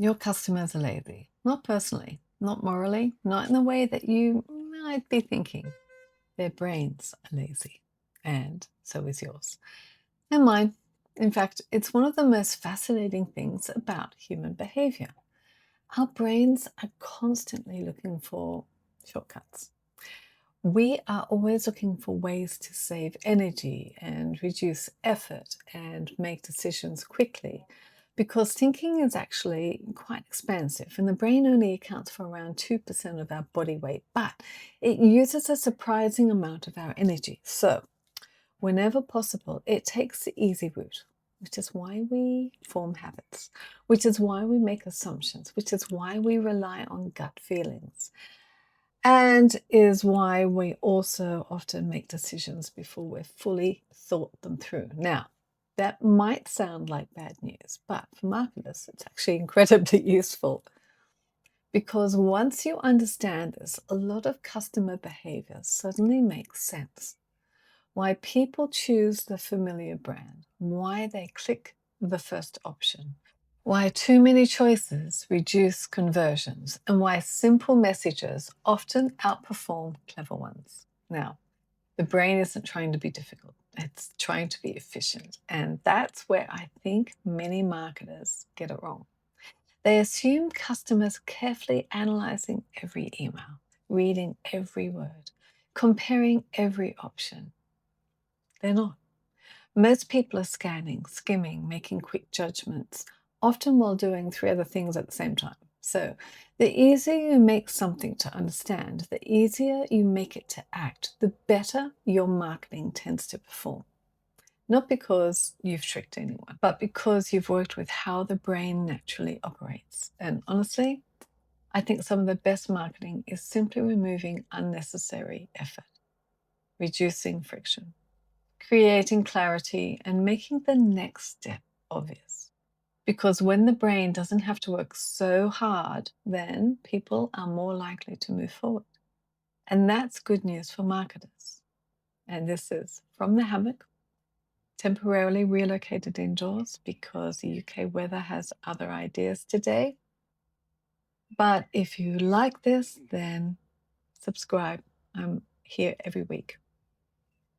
Your customers are lazy, not personally, not morally, not in the way that you might be thinking. Their brains are lazy, and so is yours. And mine. In fact, it's one of the most fascinating things about human behavior. Our brains are constantly looking for shortcuts. We are always looking for ways to save energy and reduce effort and make decisions quickly because thinking is actually quite expensive and the brain only accounts for around 2% of our body weight, but it uses a surprising amount of our energy. So, whenever possible, it takes the easy route, which is why we form habits, which is why we make assumptions, which is why we rely on gut feelings. And is why we also often make decisions before we've fully thought them through. Now, that might sound like bad news, but for marketers, it's actually incredibly useful because once you understand this, a lot of customer behavior suddenly makes sense. Why people choose the familiar brand, why they click the first option, why too many choices reduce conversions, and why simple messages often outperform clever ones. Now, the brain isn't trying to be difficult, it's trying to be efficient. And that's where I think many marketers get it wrong. They assume customers carefully analyzing every email, reading every word, comparing every option. They're not. Most people are scanning, skimming, making quick judgments, often while doing three other things at the same time. So, the easier you make something to understand, the easier you make it to act, the better your marketing tends to perform. Not because you've tricked anyone, but because you've worked with how the brain naturally operates. And honestly, I think some of the best marketing is simply removing unnecessary effort, reducing friction, creating clarity, and making the next step obvious. Because when the brain doesn't have to work so hard, then people are more likely to move forward. And that's good news for marketers. And this is from the hammock, temporarily relocated indoors because the UK weather has other ideas today. But if you like this, then subscribe. I'm here every week.